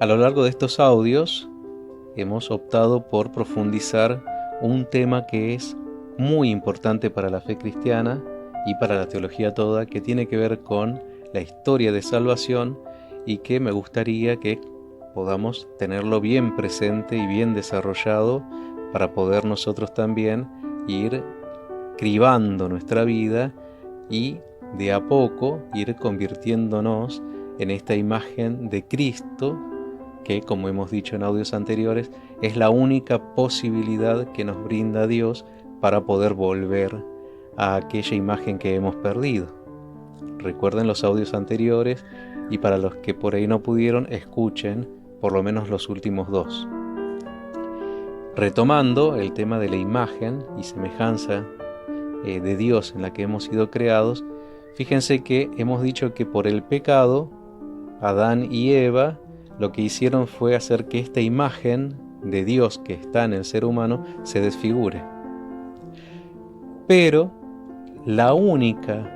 A lo largo de estos audios hemos optado por profundizar un tema que es muy importante para la fe cristiana y para la teología toda, que tiene que ver con la historia de salvación y que me gustaría que podamos tenerlo bien presente y bien desarrollado para poder nosotros también ir cribando nuestra vida y de a poco ir convirtiéndonos en esta imagen de Cristo que, como hemos dicho en audios anteriores, es la única posibilidad que nos brinda Dios para poder volver a aquella imagen que hemos perdido. Recuerden los audios anteriores y para los que por ahí no pudieron, escuchen por lo menos los últimos dos. Retomando el tema de la imagen y semejanza de Dios en la que hemos sido creados, fíjense que hemos dicho que por el pecado, Adán y Eva lo que hicieron fue hacer que esta imagen de Dios que está en el ser humano se desfigure. Pero la única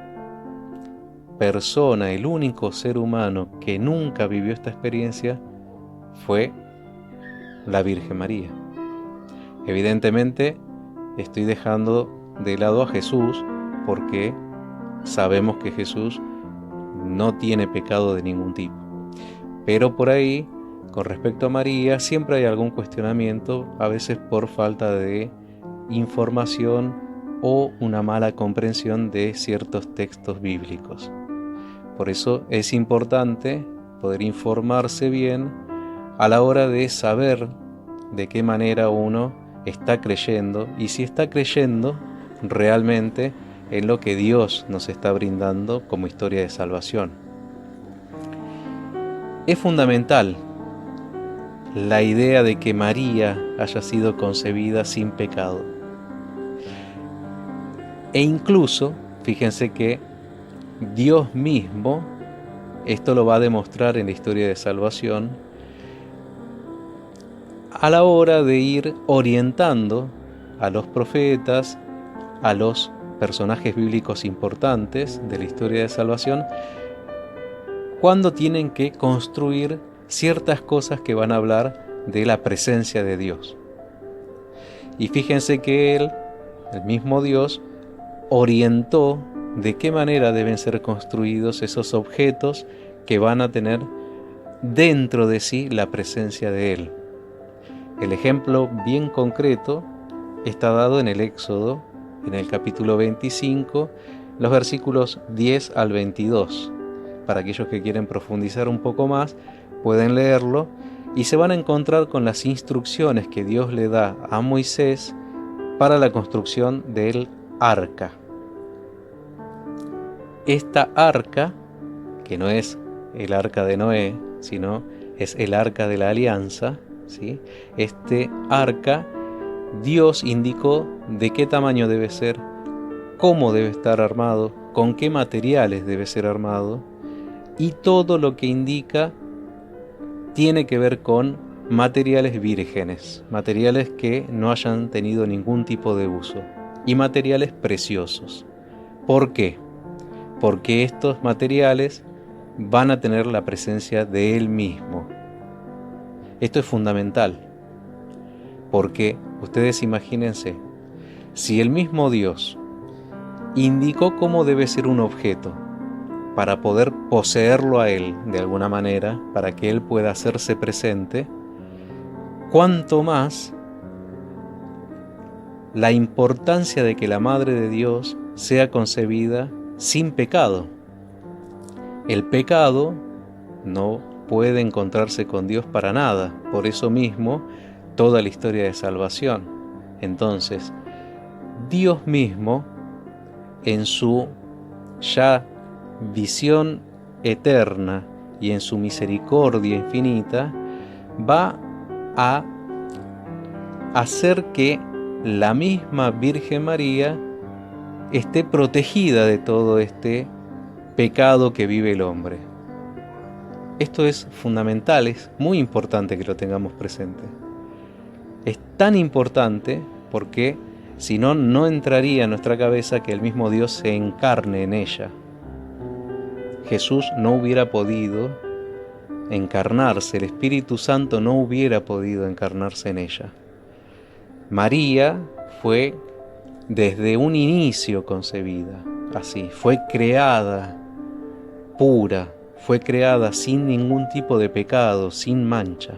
persona, el único ser humano que nunca vivió esta experiencia fue la Virgen María. Evidentemente estoy dejando de lado a Jesús porque sabemos que Jesús no tiene pecado de ningún tipo. Pero por ahí, con respecto a María, siempre hay algún cuestionamiento, a veces por falta de información o una mala comprensión de ciertos textos bíblicos. Por eso es importante poder informarse bien a la hora de saber de qué manera uno está creyendo y si está creyendo realmente en lo que Dios nos está brindando como historia de salvación. Es fundamental la idea de que María haya sido concebida sin pecado. E incluso, fíjense que Dios mismo, esto lo va a demostrar en la historia de salvación, a la hora de ir orientando a los profetas, a los personajes bíblicos importantes de la historia de salvación, cuando tienen que construir ciertas cosas que van a hablar de la presencia de Dios. Y fíjense que Él, el mismo Dios, orientó de qué manera deben ser construidos esos objetos que van a tener dentro de sí la presencia de Él. El ejemplo bien concreto está dado en el Éxodo, en el capítulo 25, los versículos 10 al 22. Para aquellos que quieren profundizar un poco más, pueden leerlo y se van a encontrar con las instrucciones que Dios le da a Moisés para la construcción del arca. Esta arca, que no es el arca de Noé, sino es el arca de la alianza, ¿sí? Este arca, Dios indicó de qué tamaño debe ser, cómo debe estar armado, con qué materiales debe ser armado, y todo lo que indica tiene que ver con materiales vírgenes, materiales que no hayan tenido ningún tipo de uso, y materiales preciosos. ¿Por qué? Porque estos materiales van a tener la presencia de Él mismo. Esto es fundamental, porque ustedes imagínense, si el mismo Dios indicó cómo debe ser un objeto, para poder poseerlo a Él de alguna manera, para que Él pueda hacerse presente, cuanto más la importancia de que la Madre de Dios sea concebida sin pecado. El pecado no puede encontrarse con Dios para nada, por eso mismo toda la historia de salvación. Entonces, Dios mismo, en su ya visión eterna y en su misericordia infinita, va a hacer que la misma Virgen María esté protegida de todo este pecado que vive el hombre. Esto es fundamental, es muy importante que lo tengamos presente. Es tan importante porque si no, no entraría en nuestra cabeza que el mismo Dios se encarne en ella. Jesús no hubiera podido encarnarse, el Espíritu Santo no hubiera podido encarnarse en ella. María fue desde un inicio concebida, así, fue creada pura, fue creada sin ningún tipo de pecado, sin mancha.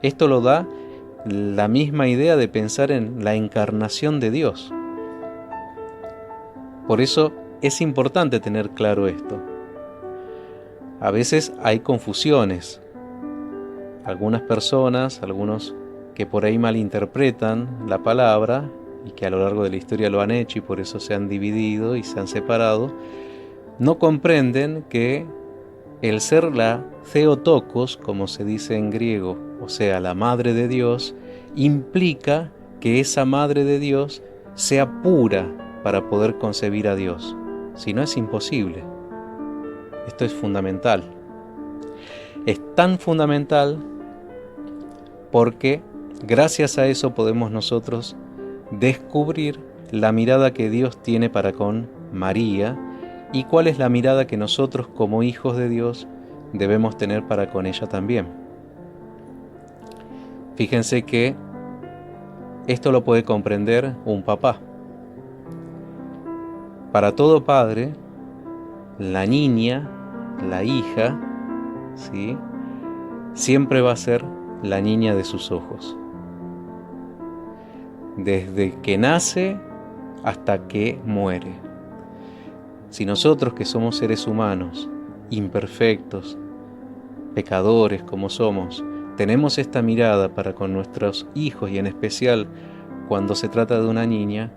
Esto lo da la misma idea de pensar en la encarnación de Dios. Por eso es importante tener claro esto. A veces hay confusiones. Algunas personas, algunos que por ahí malinterpretan la palabra y que a lo largo de la historia lo han hecho y por eso se han dividido y se han separado, no comprenden que el ser la Theotokos, como se dice en griego, o sea, la Madre de Dios, implica que esa Madre de Dios sea pura para poder concebir a Dios. Si no, es imposible. Esto es fundamental. Es tan fundamental porque gracias a eso podemos nosotros descubrir la mirada que Dios tiene para con María y cuál es la mirada que nosotros como hijos de Dios debemos tener para con ella también. Fíjense que esto lo puede comprender un papá. Para todo padre, la niña, la hija, ¿sí?, siempre va a ser la niña de sus ojos. Desde que nace hasta que muere. Si nosotros, que somos seres humanos, imperfectos, pecadores como somos, tenemos esta mirada para con nuestros hijos y en especial cuando se trata de una niña,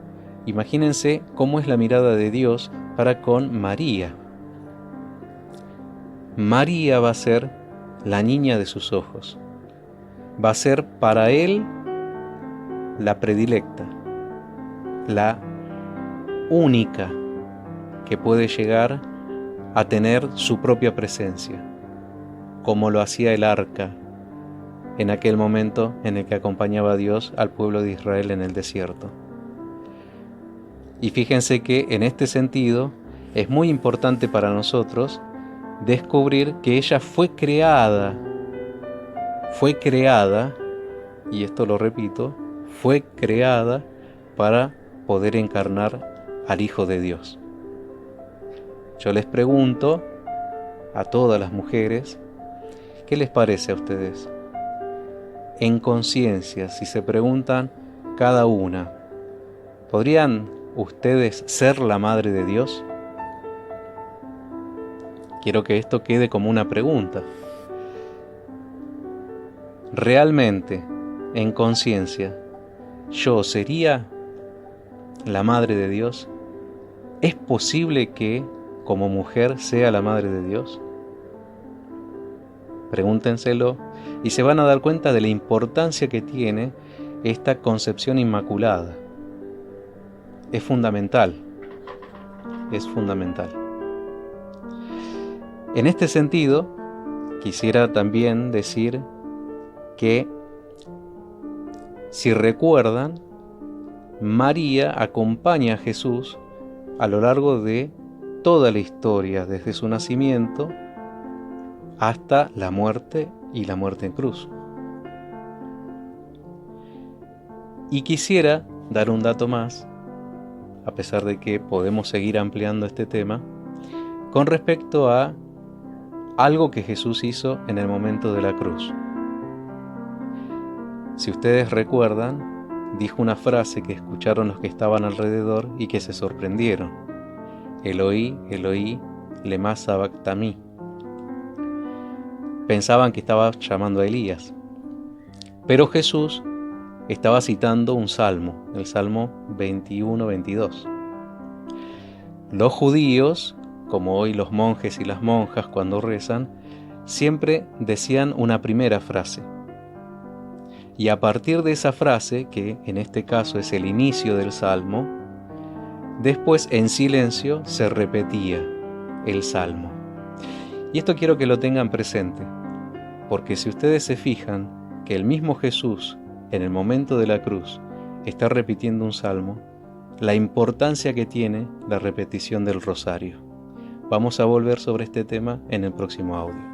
imagínense cómo es la mirada de Dios para con María. María va a ser la niña de sus ojos. Va a ser para Él la predilecta, la única que puede llegar a tener su propia presencia, como lo hacía el arca en aquel momento en el que acompañaba a Dios al pueblo de Israel en el desierto. Y fíjense que en este sentido es muy importante para nosotros descubrir que ella fue creada, y esto lo repito, fue creada para poder encarnar al Hijo de Dios. Yo les pregunto a todas las mujeres, ¿qué les parece a ustedes? En conciencia, si se preguntan cada una, ¿podrían ustedes ser la Madre de Dios? Quiero que esto quede como una pregunta. ¿Realmente, en conciencia, yo sería la Madre de Dios? ¿Es posible que como mujer sea la Madre de Dios? Pregúntenselo y se van a dar cuenta de la importancia que tiene esta concepción inmaculada. Es fundamental, es fundamental. En este sentido, quisiera también decir que, si recuerdan, María acompaña a Jesús a lo largo de toda la historia, desde su nacimiento hasta la muerte y la muerte en cruz. Y quisiera dar un dato más, a pesar de que podemos seguir ampliando este tema, con respecto a algo que Jesús hizo en el momento de la cruz. Si ustedes recuerdan, dijo una frase que escucharon los que estaban alrededor y que se sorprendieron: Eloí, Eloí, lema sabactani. Pensaban que estaba llamando a Elías, pero Jesús estaba citando un salmo, el Salmo 21-22. Los judíos, como hoy los monjes y las monjas cuando rezan, siempre decían una primera frase. Y a partir de esa frase, que en este caso es el inicio del salmo, después en silencio se repetía el salmo. Y esto quiero que lo tengan presente, porque si ustedes se fijan que el mismo Jesús, en el momento de la cruz, está repitiendo un salmo, la importancia que tiene la repetición del rosario. Vamos a volver sobre este tema en el próximo audio.